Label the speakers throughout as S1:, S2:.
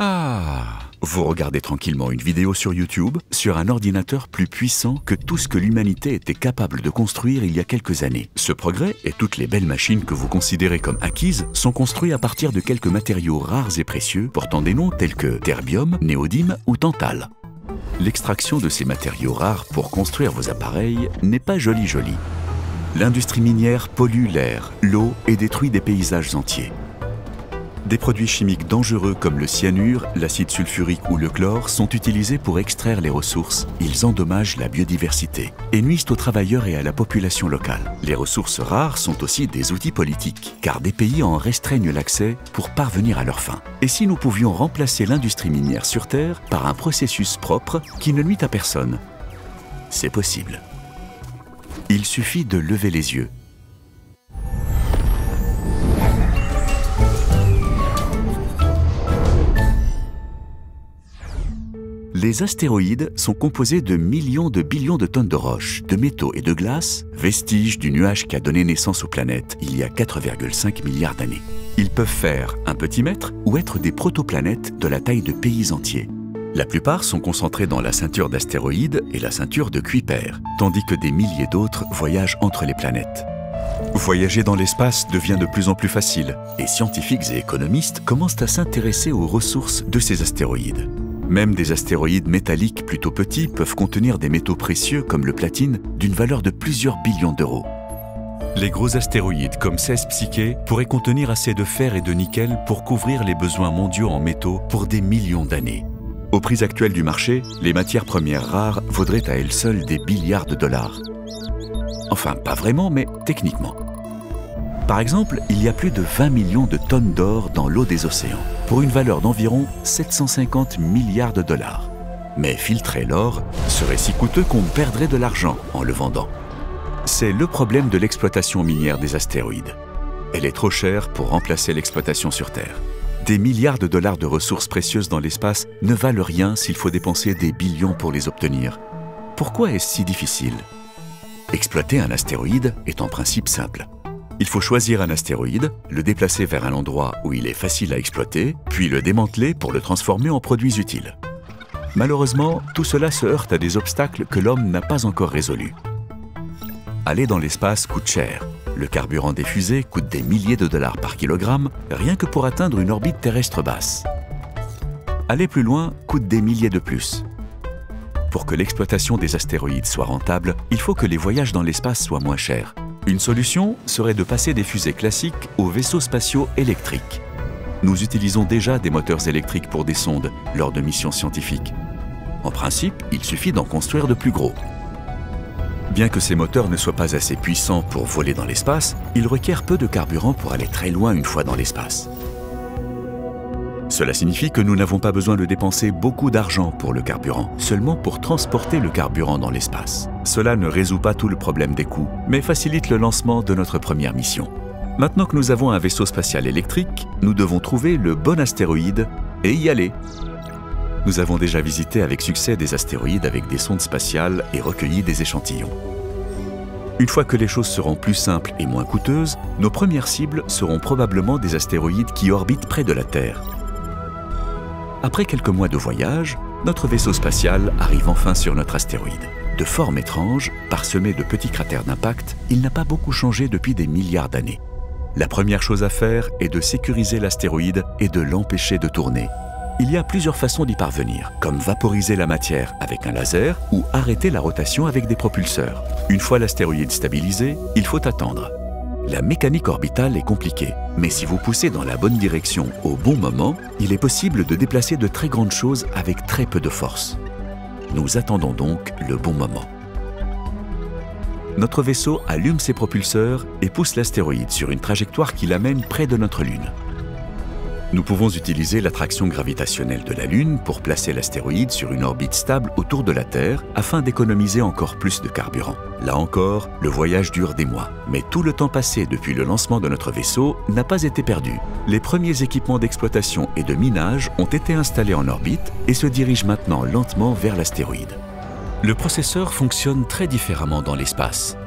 S1: Ah, vous regardez tranquillement une vidéo sur YouTube sur un ordinateur plus puissant que tout ce que l'humanité était capable de construire il y a quelques années. Ce progrès et toutes les belles machines que vous considérez comme acquises sont construits à partir de quelques matériaux rares et précieux portant des noms tels que terbium, néodyme ou tantal. L'extraction de ces matériaux rares pour construire vos appareils n'est pas jolie. L'industrie minière pollue l'air, l'eau et détruit des paysages entiers. Des produits chimiques dangereux comme le cyanure, l'acide sulfurique ou le chlore sont utilisés pour extraire les ressources. Ils endommagent la biodiversité et nuisent aux travailleurs et à la population locale. Les ressources rares sont aussi des outils politiques, car des pays en restreignent l'accès pour parvenir à leurs fins. Et si nous pouvions remplacer l'industrie minière sur Terre par un processus propre qui ne nuit à personne? C'est possible. Il suffit de lever les yeux. Les astéroïdes sont composés de millions de billions de tonnes de roches, de métaux et de glace, vestiges du nuage qui a donné naissance aux planètes il y a 4,5 milliards d'années. Ils peuvent faire un petit mètre ou être des protoplanètes de la taille de pays entiers. La plupart sont concentrés dans la ceinture d'astéroïdes et la ceinture de Kuiper, tandis que des milliers d'autres voyagent entre les planètes. Voyager dans l'espace devient de plus en plus facile, et scientifiques et économistes commencent à s'intéresser aux ressources de ces astéroïdes. Même des astéroïdes métalliques plutôt petits peuvent contenir des métaux précieux comme le platine d'une valeur de plusieurs billions d'euros. Les gros astéroïdes comme 16 Psyché pourraient contenir assez de fer et de nickel pour couvrir les besoins mondiaux en métaux pour des millions d'années. Au prix actuel du marché, les matières premières rares vaudraient à elles seules des milliards de dollars. Enfin, pas vraiment, mais techniquement. Par exemple, il y a plus de 20 millions de tonnes d'or dans l'eau des océans, pour une valeur d'environ 750 milliards de dollars. Mais filtrer l'or serait si coûteux qu'on perdrait de l'argent en le vendant. C'est le problème de l'exploitation minière des astéroïdes. Elle est trop chère pour remplacer l'exploitation sur Terre. Des milliards de dollars de ressources précieuses dans l'espace ne valent rien s'il faut dépenser des billions pour les obtenir. Pourquoi est-ce si difficile? Exploiter un astéroïde est en principe simple. Il faut choisir un astéroïde, le déplacer vers un endroit où il est facile à exploiter, puis le démanteler pour le transformer en produits utiles. Malheureusement, tout cela se heurte à des obstacles que l'homme n'a pas encore résolus. Aller dans l'espace coûte cher. Le carburant des fusées coûte des milliers de dollars par kilogramme, rien que pour atteindre une orbite terrestre basse. Aller plus loin coûte des milliers de plus. Pour que l'exploitation des astéroïdes soit rentable, il faut que les voyages dans l'espace soient moins chers. Une solution serait de passer des fusées classiques aux vaisseaux spatiaux électriques. Nous utilisons déjà des moteurs électriques pour des sondes lors de missions scientifiques. En principe, il suffit d'en construire de plus gros. Bien que ces moteurs ne soient pas assez puissants pour voler dans l'espace, ils requièrent peu de carburant pour aller très loin une fois dans l'espace. Cela signifie que nous n'avons pas besoin de dépenser beaucoup d'argent pour le carburant, seulement pour transporter le carburant dans l'espace. Cela ne résout pas tout le problème des coûts, mais facilite le lancement de notre première mission. Maintenant que nous avons un vaisseau spatial électrique, nous devons trouver le bon astéroïde et y aller. Nous avons déjà visité avec succès des astéroïdes avec des sondes spatiales et recueilli des échantillons. Une fois que les choses seront plus simples et moins coûteuses, nos premières cibles seront probablement des astéroïdes qui orbitent près de la Terre. Après quelques mois de voyage, notre vaisseau spatial arrive enfin sur notre astéroïde. De forme étrange, parsemé de petits cratères d'impact, il n'a pas beaucoup changé depuis des milliards d'années. La première chose à faire est de sécuriser l'astéroïde et de l'empêcher de tourner. Il y a plusieurs façons d'y parvenir, comme vaporiser la matière avec un laser ou arrêter la rotation avec des propulseurs. Une fois l'astéroïde stabilisé, il faut attendre. La mécanique orbitale est compliquée, mais si vous poussez dans la bonne direction au bon moment, il est possible de déplacer de très grandes choses avec très peu de force. Nous attendons donc le bon moment. Notre vaisseau allume ses propulseurs et pousse l'astéroïde sur une trajectoire qui l'amène près de notre Lune. Nous pouvons utiliser l'attraction gravitationnelle de la Lune pour placer l'astéroïde sur une orbite stable autour de la Terre afin d'économiser encore plus de carburant. Là encore, le voyage dure des mois. Mais tout le temps passé depuis le lancement de notre vaisseau n'a pas été perdu. Les premiers équipements d'exploitation et de minage ont été installés en orbite et se dirigent maintenant lentement vers l'astéroïde. Le processeur fonctionne très différemment dans l'espace.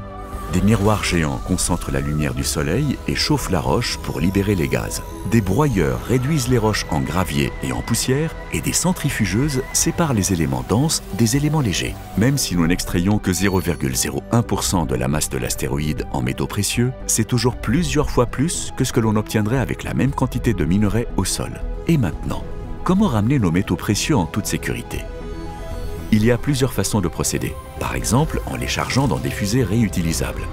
S1: Des miroirs géants concentrent la lumière du soleil et chauffent la roche pour libérer les gaz. Des broyeurs réduisent les roches en gravier et en poussière, et des centrifugeuses séparent les éléments denses des éléments légers. Même si nous n'extrayons que 0,01% de la masse de l'astéroïde en métaux précieux, c'est toujours plusieurs fois plus que ce que l'on obtiendrait avec la même quantité de minerais au sol. Et maintenant, comment ramener nos métaux précieux en toute sécurité? Il y a plusieurs façons de procéder, par exemple en les chargeant dans des fusées réutilisables.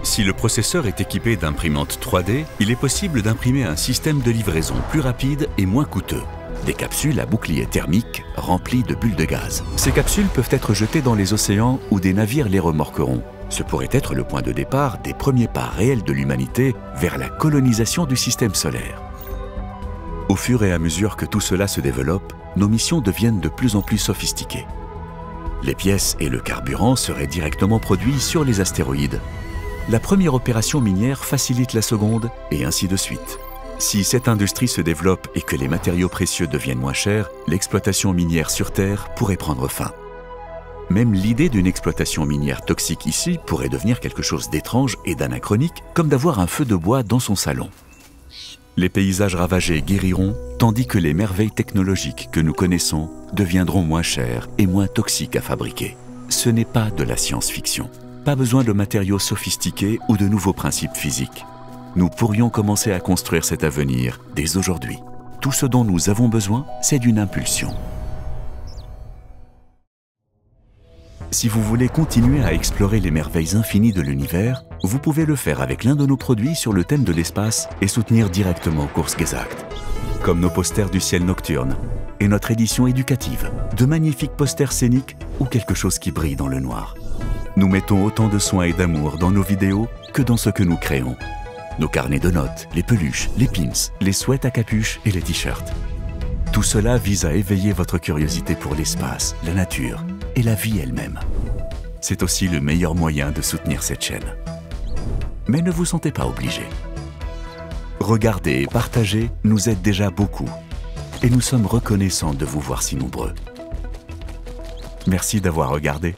S1: Si le processeur est équipé d'imprimantes 3D, il est possible d'imprimer un système de livraison plus rapide et moins coûteux. Des capsules à bouclier thermique remplies de bulles de gaz. Ces capsules peuvent être jetées dans les océans où des navires les remorqueront. Ce pourrait être le point de départ des premiers pas réels de l'humanité vers la colonisation du système solaire. Au fur et à mesure que tout cela se développe, nos missions deviennent de plus en plus sophistiquées. Les pièces et le carburant seraient directement produits sur les astéroïdes. La première opération minière facilite la seconde, et ainsi de suite. Si cette industrie se développe et que les matériaux précieux deviennent moins chers, l'exploitation minière sur Terre pourrait prendre fin. Même l'idée d'une exploitation minière toxique ici pourrait devenir quelque chose d'étrange et d'anachronique, comme d'avoir un feu de bois dans son salon. Les paysages ravagés guériront, tandis que les merveilles technologiques que nous connaissons deviendront moins chères et moins toxiques à fabriquer. Ce n'est pas de la science-fiction. Pas besoin de matériaux sophistiqués ou de nouveaux principes physiques. Nous pourrions commencer à construire cet avenir dès aujourd'hui. Tout ce dont nous avons besoin, c'est d'une impulsion. Si vous voulez continuer à explorer les merveilles infinies de l'univers, vous pouvez le faire avec l'un de nos produits sur le thème de l'espace et soutenir directement Kurzgesagt. Comme nos posters du ciel nocturne et notre édition éducative, de magnifiques posters scéniques ou quelque chose qui brille dans le noir. Nous mettons autant de soin et d'amour dans nos vidéos que dans ce que nous créons. Nos carnets de notes, les peluches, les pins, les sweats à capuche et les t-shirts. Tout cela vise à éveiller votre curiosité pour l'espace, la nature et la vie elle-même. C'est aussi le meilleur moyen de soutenir cette chaîne. Mais ne vous sentez pas obligé. Regarder et partager nous aide déjà beaucoup et nous sommes reconnaissants de vous voir si nombreux. Merci d'avoir regardé.